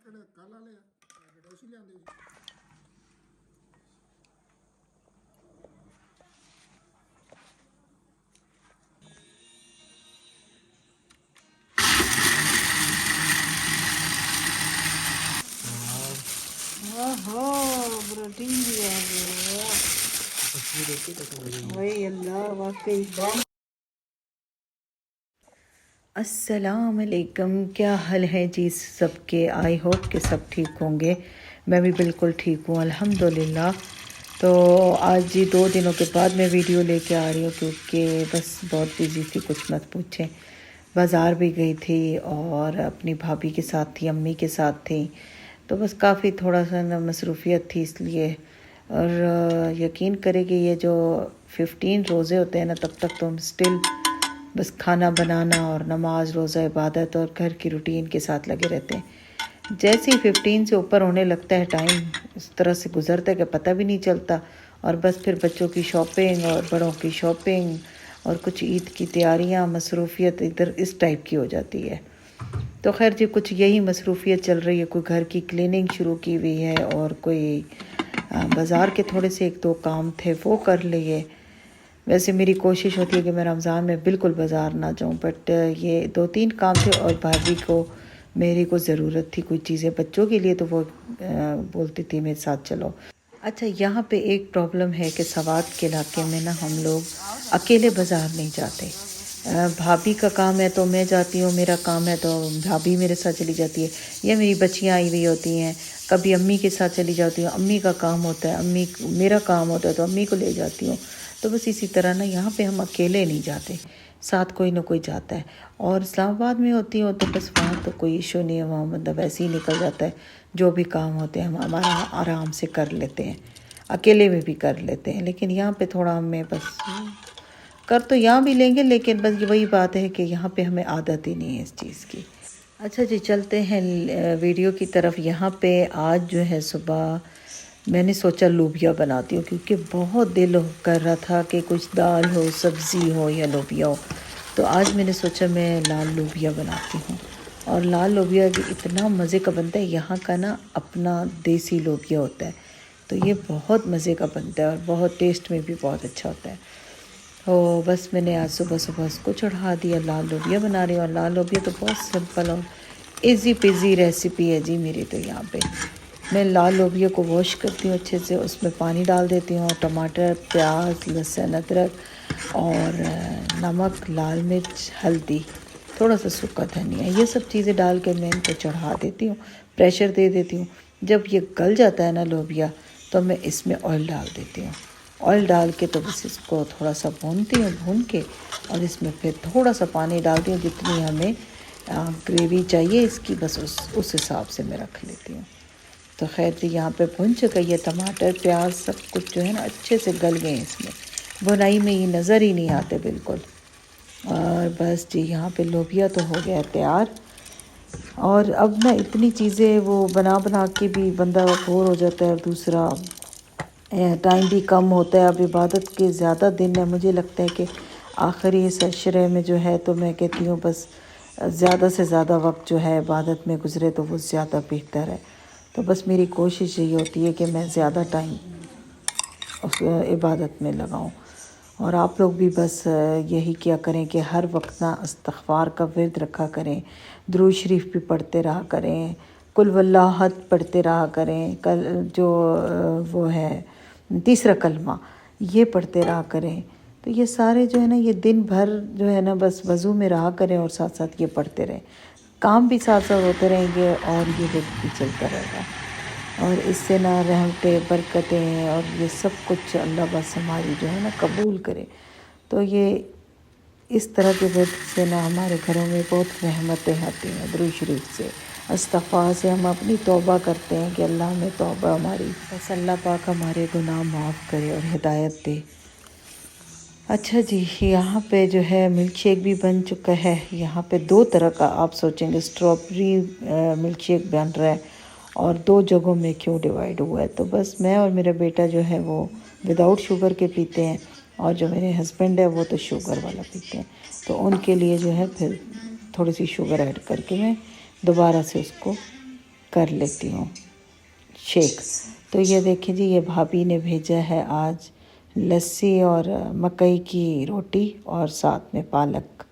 ओहो प्रोटीन भी आ गया। वही अल्लाह वाकई। अस्सलाम वालेकुम, क्या हाल है जी सबके। आई होप कि सब ठीक होंगे। मैं भी बिल्कुल ठीक हूँ अल्हम्दुलिल्लाह। तो आज जी 2 दिनों के बाद मैं वीडियो लेके आ रही हूँ क्योंकि बस बहुत बिज़ी थी, कुछ मत पूछें। बाज़ार भी गई थी और अपनी भाभी के साथ थी, अम्मी के साथ थी, तो बस काफ़ी थोड़ा सा ना मसरूफ़ियत थी इसलिए। और यकीन करें कि ये जो 15 रोज़े होते हैं ना, तब तक तो हम स्टिल बस खाना बनाना और नमाज रोज़ा इबादत और घर की रूटीन के साथ लगे रहते हैं। जैसे ही 15 से ऊपर होने लगता है टाइम इस तरह से गुज़रता है कि पता भी नहीं चलता। और बस फिर बच्चों की शॉपिंग और बड़ों की शॉपिंग और कुछ ईद की तैयारियां, मसरूफ़ियत इधर इस टाइप की हो जाती है। तो खैर जी कुछ यही मसरूफ़ियत चल रही है। कोई घर की क्लीनिंग शुरू की हुई है और कोई बाज़ार के थोड़े से 1-2 काम थे वो कर लिए। वैसे मेरी कोशिश होती है कि मैं रमज़ान में बिल्कुल बाज़ार ना जाऊं, बट ये 2-3 काम थे और भाभी को मेरी को ज़रूरत थी कोई चीज़ें बच्चों के लिए, तो वो बोलती थी मेरे साथ चलो। अच्छा, यहाँ पे एक प्रॉब्लम है कि सवात के इलाके में ना हम लोग अकेले बाज़ार नहीं जाते। भाभी का काम है तो मैं जाती हूँ, मेरा काम है तो भाभी मेरे साथ चली जाती है, या मेरी बच्चियाँ आई हुई होती हैं, कभी अम्मी के साथ चली जाती हूँ, अम्मी का काम होता है, अम्मी मेरा काम होता है तो अम्मी को ले जाती हूँ। तो बस इसी तरह ना यहाँ पे हम अकेले नहीं जाते, साथ कोई ना कोई जाता है। और इस्लामाबाद में होती हो तो बस वहाँ तो कोई इशू नहीं है, वहाँ मतलब ऐसे ही निकल जाता है। जो भी काम होते हैं हम हमारा आराम से कर लेते हैं, अकेले में भी कर लेते हैं। लेकिन यहाँ पे थोड़ा हमें बस कर तो यहाँ भी लेंगे, लेकिन बस वही बात है कि यहाँ पे हमें आदत ही नहीं है इस चीज़ की। अच्छा जी, चलते हैं वीडियो की तरफ। यहाँ पे आज जो है सुबह मैंने सोचा लोबिया बनाती हूँ क्योंकि बहुत दिल कर रहा था कि कुछ दाल हो, सब्ज़ी हो या लोबिया हो। तो आज मैंने सोचा मैं लाल लोबिया बनाती हूँ। और लाल लोबिया भी इतना मज़े का बनता है, यहाँ का ना अपना देसी लोबिया होता है, तो ये बहुत मज़े का बनता है और बहुत टेस्ट में भी बहुत अच्छा होता है। तो बस मैंने आज सुबह सुबह उसको चढ़ा दिया, लाल लोबिया बना रही हूँ। और लाल लोबिया तो बहुत सिंपल और इजी पिजी रेसिपी है जी मेरी। तो यहाँ पे मैं लाल लोबिया को वॉश करती हूँ अच्छे से, उसमें पानी डाल देती हूँ, टमाटर, प्याज, लहसुन, अदरक और नमक, लाल मिर्च, हल्दी, थोड़ा सा सूखा धनिया, ये सब चीज़ें डाल के मैं इनको चढ़ा देती हूँ, प्रेशर दे देती हूँ। जब ये गल जाता है ना लोबिया, तो मैं इसमें ऑयल डाल देती हूँ। ऑयल डाल के तो बस इसको थोड़ा सा भूनती हूँ, भून के और इसमें फिर थोड़ा सा पानी डालती हूँ, जितनी हमें ग्रेवी चाहिए इसकी, बस उस हिसाब से मैं रख लेती हूँ। तो खैर जी यहाँ पे भुन चुका ये टमाटर, प्याज, सब कुछ जो है ना अच्छे से गल गए इसमें, भुनाई में ये नज़र ही नहीं आते बिल्कुल। और बस जी यहाँ पे लोबिया तो हो गया तैयार। और अब ना इतनी चीज़ें वो बना बना के भी बंदा बोर हो जाता है, और दूसरा टाइम भी कम होता है। अब इबादत के ज़्यादा दिन है, मुझे लगता है कि आखिरी इस अशरे में जो है, तो मैं कहती हूँ बस ज़्यादा से ज़्यादा वक्त जो है इबादत में गुज़रे तो वो ज़्यादा बेहतर है। तो बस मेरी कोशिश यही होती है कि मैं ज़्यादा टाइम उस इबादत में लगाऊं। और आप लोग भी बस यही क्या करें कि हर वक्त ना इस्तग़फ़ार का विर्द रखा करें, दुरूद शरीफ भी पढ़ते रहा करें, कुल वल्लाहत पढ़ते रहा करें, कल जो वो है तीसरा कलमा, ये पढ़ते रहा करें। तो ये सारे जो है ना, ये दिन भर जो है ना बस वज़ू में रहा करें और साथ साथ ये पढ़ते रहें। काम भी साथ साथ होते रहेंगे और ये विर्द भी चलता रहेगा। और इससे ना रहमतें, बरकतें और ये सब कुछ अल्लाह बस हमारी जो है ना कबूल करे। तो ये इस तरह के विर्द से ना हमारे घरों में बहुत रहमतें आती हैं। दुरूद शरीफ से, इस्तग़फ़ार से हम अपनी तौबा करते हैं कि अल्लाह में तौबा हमारी, बस अल्लाह पाक हमारे गुनाह माफ़ करे और हिदायत दे। अच्छा जी, यहाँ पे जो है मिल्क शेक भी बन चुका है। यहाँ पे 2 तरह का, आप सोचेंगे स्ट्रॉबेरी मिल्क शेक बन रहा है और 2 जगहों में क्यों डिवाइड हुआ है। तो बस मैं और मेरा बेटा जो है वो विदाउट शुगर के पीते हैं, और जो मेरे हस्बैंड है वो तो शुगर वाला पीते हैं। तो उनके लिए जो है फिर थोड़ी सी शुगर ऐड करके मैं दोबारा से उसको कर लेती हूँ शेक। तो ये देखिए जी, ये भाभी ने भेजा है आज लस्सी और मकई की रोटी और साथ में पालक।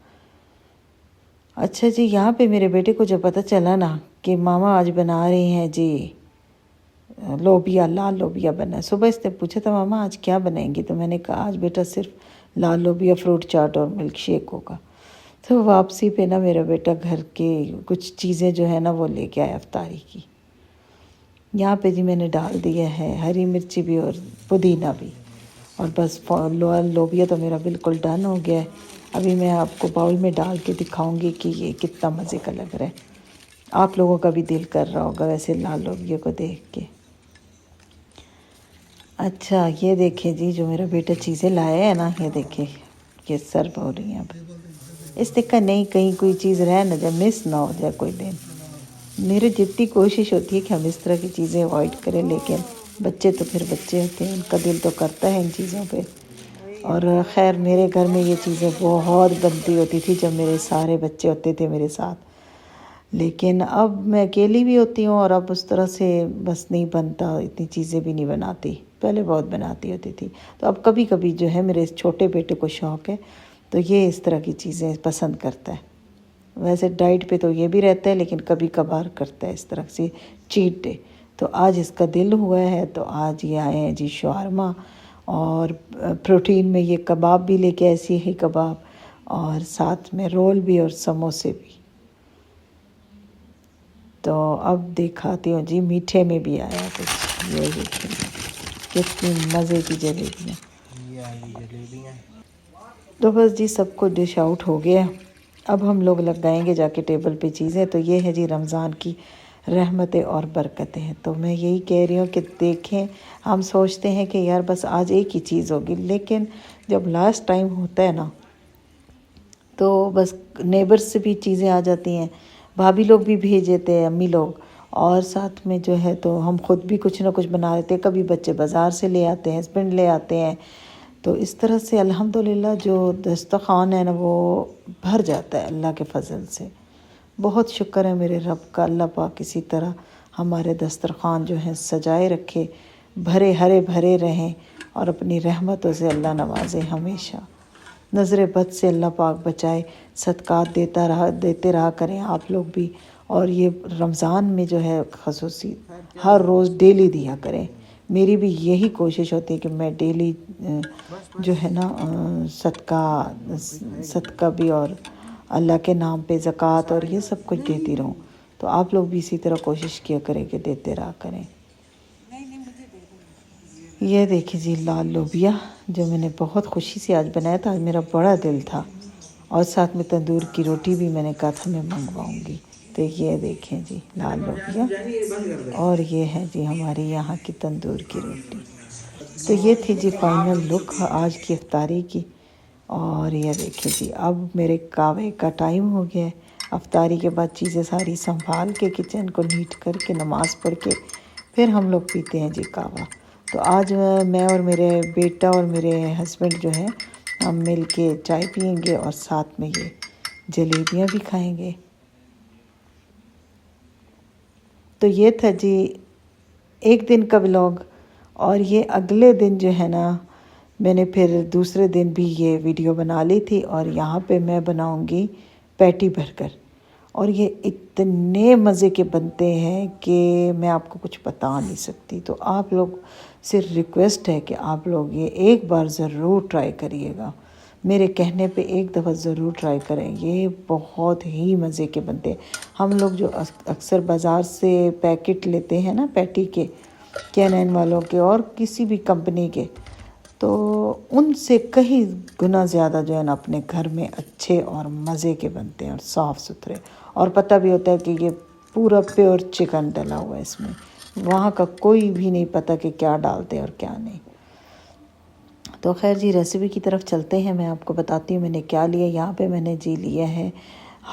अच्छा जी, यहाँ पे मेरे बेटे को जब पता चला ना कि मामा आज बना रही हैं जी लोबिया, लाल लोबिया बना, सुबह इसने पूछा था मामा आज क्या बनाएंगी, तो मैंने कहा आज बेटा सिर्फ लाल लोबिया, फ्रूट चाट और मिल्क शेक होगा। तो वापसी पे ना मेरा बेटा घर के कुछ चीज़ें जो है ना वो लेके आया अफ्तारी की। यहाँ पे जी मैंने डाल दिया है हरी मिर्ची भी और पुदीना भी, और बस लोबिया तो मेरा बिल्कुल डन हो गया है। अभी मैं आपको बाउल में डाल के दिखाऊंगी कि ये कितना मज़े का लग रहा है। आप लोगों का भी दिल कर रहा होगा वैसे लाल लोबिया को देख के। अच्छा ये देखिए जी, जो मेरा बेटा चीज़ें लाया है ना, ये देखिए ये सर्व हो रही हैं। अब इसने कहा नहीं कहीं कोई चीज़ रह ना जाए, मिस ना हो जाए कोई दिन। मेरी जितनी कोशिश होती है कि हम इस तरह की चीज़ें अवॉइड करें, लेकिन बच्चे तो फिर बच्चे होते हैं, उनका दिल तो करता है इन चीज़ों पे। और ख़ैर मेरे घर में ये चीज़ें बहुत बनती होती थी जब मेरे सारे बच्चे होते थे मेरे साथ, लेकिन अब मैं अकेली भी होती हूँ और अब उस तरह से बस नहीं बनता, इतनी चीज़ें भी नहीं बनाती। पहले बहुत बनाती होती थी। तो अब कभी कभी जो है मेरे छोटे बेटे को शौक़ है तो ये इस तरह की चीज़ें पसंद करता है। वैसे डाइट पे तो ये भी रहता है, लेकिन कभी कभार करता है इस तरह से चीट डे। तो आज इसका दिल हुआ है तो आज ये आए हैं जी शवारमा, और प्रोटीन में ये कबाब भी लेके ऐसे ही कबाब, और साथ में रोल भी और समोसे भी। तो अब दिखाती हूँ जी, मीठे में भी आया कुछ, ये देखिए कितनी मज़े की जलेबियाँ। तो बस जी सबको डिश आउट हो गया। अब हम लोग लगाएंगे जाके टेबल पे चीज़ें। तो ये है जी रमज़ान की रहमतें और बरकतें हैं। तो मैं यही कह रही हूँ कि देखें, हम सोचते हैं कि यार बस आज एक ही चीज़ होगी, लेकिन जब लास्ट टाइम होता है ना तो बस नेबर्स से भी चीज़ें आ जाती हैं, भाभी लोग भी भेज देते हैं, अम्मी लोग, और साथ में जो है तो हम ख़ुद भी कुछ ना कुछ बना लेते हैं। कभी बच्चे बाज़ार से ले आते हैं, हस्बैंड ले आते हैं। तो इस तरह से अल्हम्दुलिल्लाह जो दस्तरख़्वान है ना वो भर जाता है अल्लाह के फ़ज़ल से। बहुत शुक्र है मेरे रब का, अल्लाह पाक इसी तरह हमारे दस्तरख़्वान जो हैं सजाए रखे, भरे हरे भरे रहें, और अपनी रहमतों से अल्लाह नवाजे हमेशा। नज़र बद से अल्लाह पाक बचाए, सदक़ात देते रहा करें आप लोग भी। और ये रमज़ान में जो है ख़ुसूसी हर रोज़ डेली दिया करें। मेरी भी यही कोशिश होती है कि मैं डेली जो है ना सदका भी और अल्लाह के नाम पे ज़कात और ये सब कुछ देती रहूं। तो आप लोग भी इसी तरह कोशिश किया करें कि देते रहा करें। ये देखिए जी लाल लोबिया जो मैंने बहुत खुशी से आज बनाया था, आज मेरा बड़ा दिल था, और साथ में तंदूर की रोटी भी मैंने कहा था मैं मंगवाऊंगी। तो ये देखें जी लाल लोबिया, और ये है जी हमारी यहाँ की तंदूर की रोटी। तो ये थी जी फाइनल लुक आज की इफ्तारी की। और ये देखिए जी अब मेरे कावे का टाइम हो गया है। इफ्तारी के बाद चीज़ें सारी संभाल के किचन को नीट करके नमाज़ पढ़ के फिर हम लोग पीते हैं जी कावा। तो आज मैं और मेरे बेटा और मेरे हस्बैंड जो है हम मिल के चाय पियेंगे और साथ में ये जलेबियाँ भी खाएंगे। तो ये था जी एक दिन का व्लॉग। और ये अगले दिन जो है ना मैंने फिर दूसरे दिन भी ये वीडियो बना ली थी, और यहाँ पे मैं बनाऊँगी पैटी बर्गर, और ये इतने मज़े के बनते हैं कि मैं आपको कुछ बता नहीं सकती। तो आप लोग से रिक्वेस्ट है कि आप लोग ये एक बार ज़रूर ट्राई करिएगा, मेरे कहने पे एक दफ़ा ज़रूर ट्राई करें। ये बहुत ही मज़े के बनते हैं। हम लोग जो अक्सर बाज़ार से पैकेट लेते हैं ना पैटी के, K&N वालों के और किसी भी कंपनी के, तो उनसे कहीं गुना ज़्यादा जो है ना अपने घर में अच्छे और मज़े के बनते हैं और साफ़ सुथरे, और पता भी होता है कि ये पूरा प्योर चिकन डला हुआ है इसमें। वहाँ का कोई भी नहीं पता कि क्या डालते हैं और क्या नहीं। तो खैर जी रेसिपी की तरफ चलते हैं। मैं आपको बताती हूँ मैंने क्या लिया। यहाँ पे मैंने जी लिया है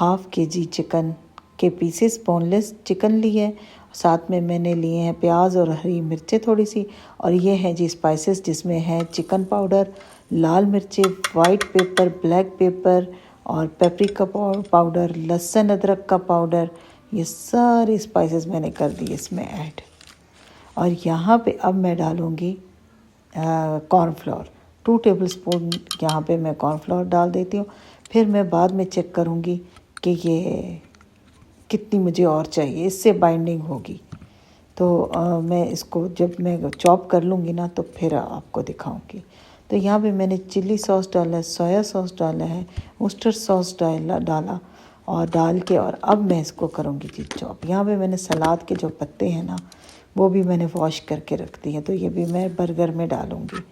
½ kg चिकन के पीसेस, बोनलेस चिकन लिए, साथ में मैंने लिए हैं प्याज और हरी मिर्चें थोड़ी सी, और ये है जी स्पाइसेस जिसमें है चिकन पाउडर, लाल मिर्चें, वाइट पेपर, ब्लैक पेपर और पेपरिका पाउडर, लहसुन अदरक का पाउडर, ये सारी स्पाइसेस मैंने कर दी इसमें ऐड। और यहाँ पे अब मैं डालूँगी कॉर्नफ्लोर। 2 टेबलस्पून यहाँ पे मैं कॉर्नफ्लोर डाल देती हूँ। फिर मैं बाद में चेक करूँगी कि ये कितनी मुझे और चाहिए, इससे बाइंडिंग होगी। तो मैं इसको जब मैं चॉप कर लूँगी ना तो फिर आपको दिखाऊँगी। तो यहाँ पे मैंने चिल्ली सॉस डाला है, सोया सॉस डाला है, मस्टर्ड सॉस डाला और डाल के और अब मैं इसको करूँगी जी चॉप। यहाँ पे मैंने सलाद के जो पत्ते हैं ना वो भी मैंने वॉश करके रख दी है, तो ये भी मैं बर्गर में डालूँगी।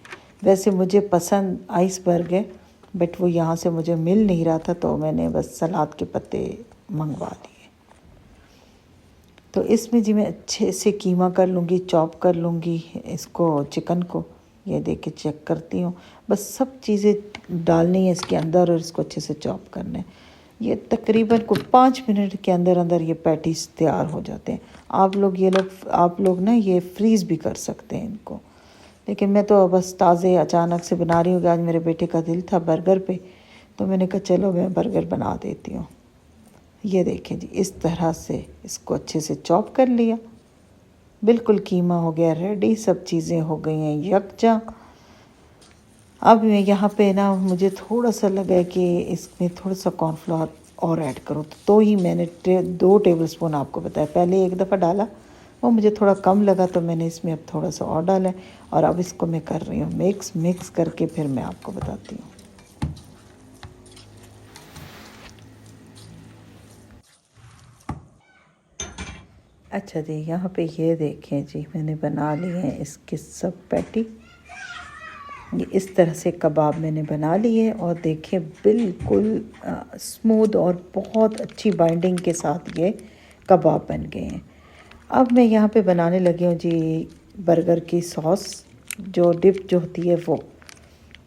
वैसे मुझे पसंद आइसबर्ग है बट वो यहाँ से मुझे मिल नहीं रहा था, तो मैंने बस सलाद के पत्ते मंगवा लिए। तो इसमें जी मैं अच्छे से कीमा कर लूँगी, चॉप कर लूँगी इसको, चिकन को। ये देख के चेक करती हूँ, बस सब चीज़ें डालनी है इसके अंदर और इसको अच्छे से चॉप करना है। ये तकरीबन को 5 मिनट के अंदर अंदर ये पैटीज तैयार हो जाते हैं। आप लोग ना ये फ्रीज़ भी कर सकते हैं इनको, लेकिन मैं तो बस ताज़े अचानक से बना रही हूँ कि आज मेरे बेटे का दिल था बर्गर पे, तो मैंने कहा चलो मैं बर्गर बना देती हूँ। ये देखें जी, इस तरह से इसको अच्छे से चॉप कर लिया, बिल्कुल कीमा हो गया रेडी, सब चीज़ें हो गई हैं यकजा। अब मैं यहाँ पे ना मुझे थोड़ा सा लगा कि इसमें थोड़ा सा कॉर्नफ्लोर और ऐड करूँ, तो ही मैंने 2 टेबलस्पून आपको बताया, पहले एक दफ़ा डाला, वो मुझे थोड़ा कम लगा तो मैंने इसमें अब थोड़ा सा और डाला है। और अब इसको मैं कर रही हूँ मिक्स करके फिर मैं आपको बताती हूँ। अच्छा जी, यहाँ पे ये देखें जी, मैंने बना लिए हैं इसके सब पैटी। ये इस तरह से कबाब मैंने बना लिए और देखें बिल्कुल स्मूथ और बहुत अच्छी बाइंडिंग के साथ ये कबाब बन गए हैं। अब मैं यहाँ पे बनाने लगी हूँ जी बर्गर की सॉस, जो डिप जो होती है वो।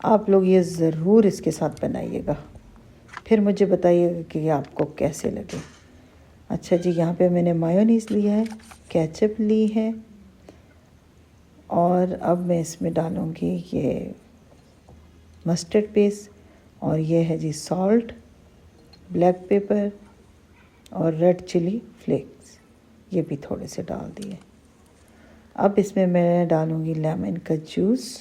आप लोग ये ज़रूर इसके साथ बनाइएगा, फिर मुझे बताइएगा कि ये आपको कैसे लगे। अच्छा जी, यहाँ पे मैंने मायोनीज़ लिया है, केचप ली है और अब मैं इसमें डालूँगी ये मस्टर्ड पेस्ट और ये है जी सॉल्ट, ब्लैक पेपर और रेड चिली फ्लेक्स, ये भी थोड़े से डाल दिए। अब इसमें मैं डालूँगी लेमन का जूस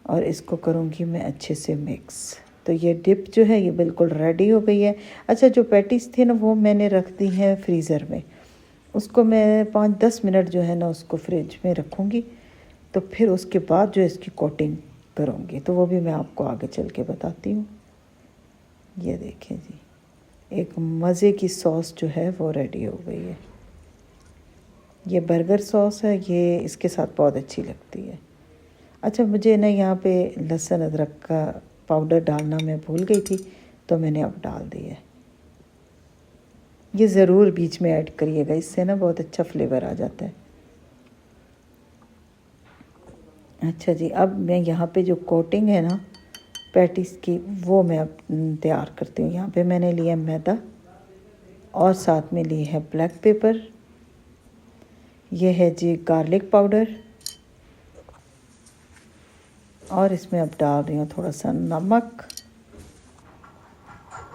और इसको करूँगी मैं अच्छे से मिक्स। तो ये डिप जो है ये बिल्कुल रेडी हो गई है। अच्छा, जो पैटीज़ थे ना वो मैंने रख दी हैं फ्रीज़र में, उसको मैं 5-10 मिनट जो है ना उसको फ्रिज में रखूँगी, तो फिर उसके बाद जो इसकी कोटिंग करूँगी, तो वो भी मैं आपको आगे चल के बताती हूँ। ये देखें जी, एक मज़े की सॉस जो है वो रेडी हो गई है। ये बर्गर सॉस है, ये इसके साथ बहुत अच्छी लगती है। अच्छा, मुझे ना यहाँ पे लहसुन अदरक का पाउडर डालना मैं भूल गई थी, तो मैंने अब डाल दिया है। ये ज़रूर बीच में ऐड करिएगा, इससे ना बहुत अच्छा फ्लेवर आ जाता है। अच्छा जी, अब मैं यहाँ पे जो कोटिंग है ना पैटीज़ की वो मैं अब तैयार करती हूँ। यहाँ पे मैंने लिया मैदा और साथ में ली है ब्लैक पेपर, ये है जी गार्लिक पाउडर और इसमें अब डाल रही हूँ थोड़ा सा नमक।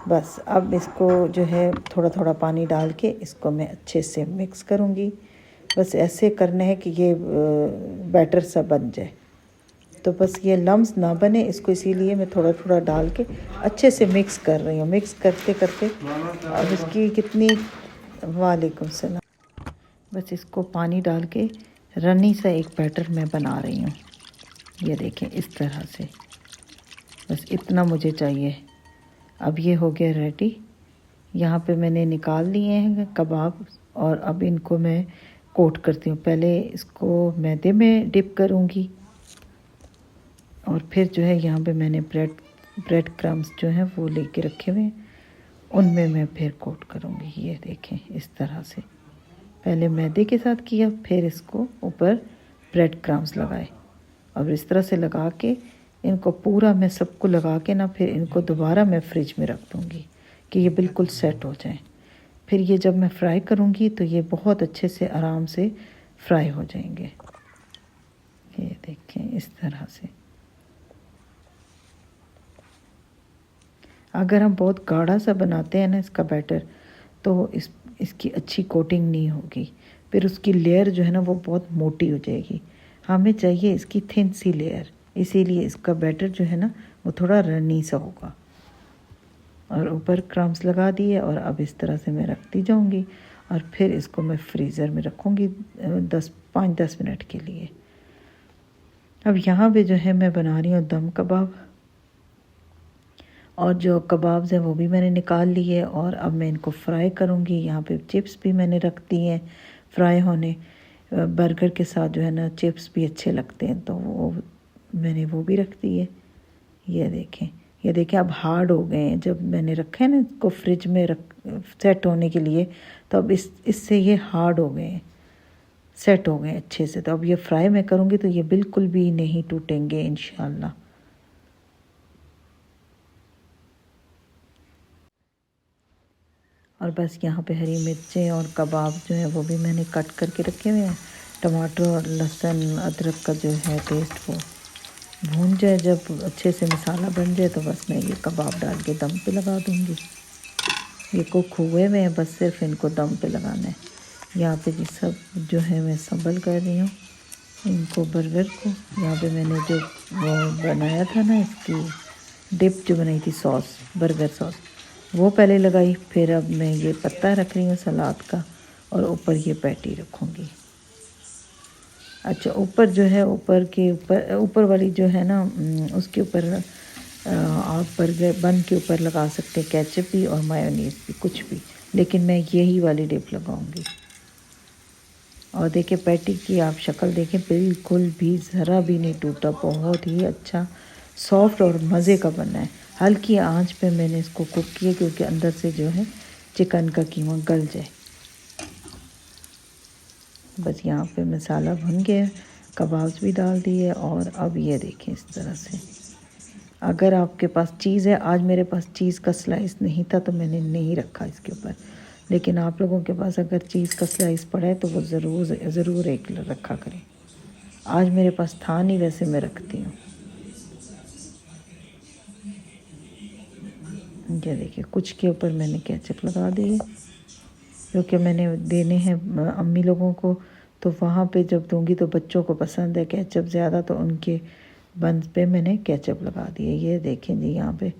बस अब इसको जो है थोड़ा थोड़ा पानी डाल के इसको मैं अच्छे से मिक्स करूँगी। बस ऐसे करना है कि ये बैटर सा बन जाए, तो बस ये लम्स ना बने इसको, इसीलिए मैं थोड़ा थोड़ा डाल के अच्छे से मिक्स कर रही हूँ। मिक्स करते करते अब इसकी कितनी, वालेकुम सलाम, बस इसको पानी डाल के रनी सा एक बैटर मैं बना रही हूँ। ये देखें इस तरह से, बस इतना मुझे चाहिए। अब ये हो गया रेडी। यहाँ पे मैंने निकाल लिए हैं कबाब और अब इनको मैं कोट करती हूँ। पहले इसको मैदे में डिप करूँगी और फिर जो है यहाँ पे मैंने ब्रेड क्रम्स जो हैं वो लेके रखे हुए हैं, उनमें मैं फिर कोट करूँगी। ये देखें इस तरह से, पहले मैदे के साथ किया, फिर इसको ऊपर ब्रेड क्रम्स लगाए और इस तरह से लगा के इनको पूरा मैं सबको लगा के ना फिर इनको दोबारा मैं फ्रिज में रख दूँगी कि ये बिल्कुल सेट हो जाए। फिर ये जब मैं फ्राई करूँगी तो ये बहुत अच्छे से आराम से फ्राई हो जाएंगे। ये देखें इस तरह से। अगर हम बहुत गाढ़ा सा बनाते हैं ना इसका बैटर, तो इसकी अच्छी कोटिंग नहीं होगी, फिर उसकी लेयर जो है ना वो बहुत मोटी हो जाएगी। हमें चाहिए इसकी थिन सी लेयर, इसीलिए इसका बैटर जो है ना वो थोड़ा रनी सा होगा। और ऊपर क्रम्स लगा दिए और अब इस तरह से मैं रखती जाऊंगी और फिर इसको मैं फ्रीज़र में रखूंगी 5-10 मिनट के लिए। अब यहाँ पे जो है मैं बना रही हूँ दम कबाब, और जो कबाब्स हैं वो भी मैंने निकाल लिए और अब मैं इनको फ्राई करूँगी। यहाँ पे चिप्स भी मैंने रख दी हैं फ्राई होने, बर्गर के साथ जो है ना चिप्स भी अच्छे लगते हैं, तो वो मैंने वो भी रख दी है। ये देखें अब हार्ड हो गए हैं। जब मैंने रखे हैं ना इसको फ्रिज में सेट होने के लिए, तो अब इससे ये हार्ड हो गए हैं, सेट हो गए अच्छे से। तो अब ये फ्राई मैं करूँगी तो ये बिल्कुल भी नहीं टूटेंगे इंशाल्लाह। और बस यहाँ पे हरी मिर्चें और कबाब जो है वो भी मैंने कट करके रखे हुए हैं। टमाटर और लहसुन अदरक का जो है पेस्ट वो भून जाए, जब अच्छे से मसाला बन जाए तो बस मैं ये कबाब डाल के दम पे लगा दूँगी। ये कुक हुए में है, बस सिर्फ इनको दम पे लगाना है। यहाँ पे जी सब जो है मैं संभल कर रही हूँ इनको, बर्गर को। यहाँ पे मैंने जो वो बनाया था ना, इसकी डिप जो बनाई थी सॉस, बर्गर सॉस, वो पहले लगाई। फिर अब मैं ये पत्ता रख रही हूँ सलाद का और ऊपर ये पैटी रखूँगी। अच्छा, ऊपर जो है ऊपर वाली जो है ना उसके ऊपर आप बर्गर बन के ऊपर लगा सकते हैं केचप भी और मायोनीज़ भी, कुछ भी, लेकिन मैं यही वाली डिप लगाऊंगी। और देखिए पैटी की आप शक्ल देखें, बिल्कुल भी ज़रा भी नहीं टूटा, बहुत ही अच्छा सॉफ्ट और मज़े का बना है। हल्की आंच पे मैंने इसको कुक किया क्योंकि अंदर से जो है चिकन का कीमा गल जाए। बस यहाँ पे मसाला भुन गया, कबाब्स भी डाल दिए और अब ये देखें इस तरह से। अगर आपके पास चीज़ है, आज मेरे पास चीज़ का स्लाइस नहीं था तो मैंने नहीं रखा इसके ऊपर, लेकिन आप लोगों के पास अगर चीज़ का स्लाइस पड़ा है तो वो ज़रूर एक रखा करें। आज मेरे पास था नहीं, वैसे मैं रखती हूँ। ये देखिए कुछ के ऊपर मैंने केचप लगा दी है क्योंकि मैंने देने हैं अम्मी लोगों को, तो वहाँ पे जब दूंगी तो बच्चों को पसंद है केचप ज़्यादा, तो उनके बंद पे मैंने केचप लगा दिए। ये देखें जी, यहाँ पे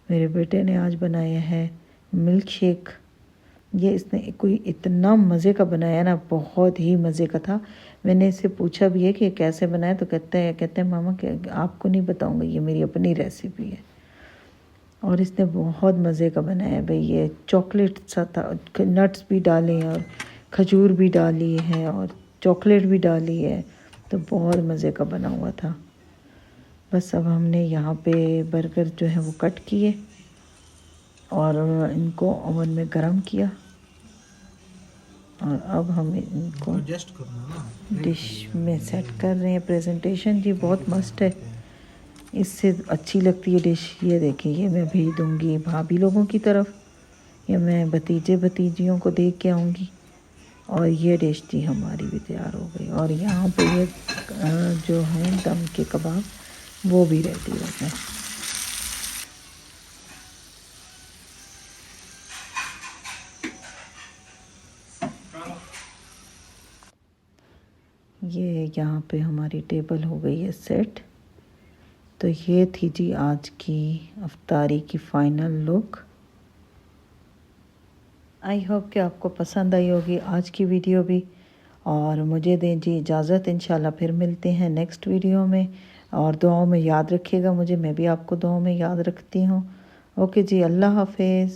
मेरे बेटे ने आज बनाया है मिल्क शेक। ये इसने कोई इतना मज़े का बनाया ना, बहुत ही मज़े का था। मैंने इससे पूछा भी है कि कैसे बनाया, तो कहते हैं मामा कि आपको नहीं बताऊँगा, ये मेरी अपनी रेसिपी है। और इसने बहुत मज़े का बनाया भाई। ये चॉकलेट सा था, नट्स भी डाले हैं और खजूर भी डाली है और चॉकलेट भी डाली है, तो बहुत मज़े का बना हुआ था। बस अब हमने यहाँ पे बर्गर जो है वो कट किए और इनको ओवन में गरम किया और अब हम इनको डिश में सेट कर रहे हैं। प्रेजेंटेशन जी बहुत मस्त है, इससे अच्छी लगती है डिश। ये देखिए, ये मैं भेज दूँगी भाभी लोगों की तरफ, या मैं भतीजियों को दे के आऊँगी। और ये डिश जी हमारी भी तैयार हो गई। और यहाँ पे ये जो है दम के कबाब वो भी रेडी हो गए। ये यहाँ पे हमारी टेबल हो गई है सेट। तो ये थी जी आज की अफ्तारी की फ़ाइनल लुक। आई होप कि आपको पसंद आई होगी आज की वीडियो भी, और मुझे दें जी इजाज़त। इंशाल्लाह फिर मिलते हैं नेक्स्ट वीडियो में, और दुआओं में याद रखिएगा मुझे, मैं भी आपको दुआओं में याद रखती हूँ। ओके जी, अल्लाह हाफिज़।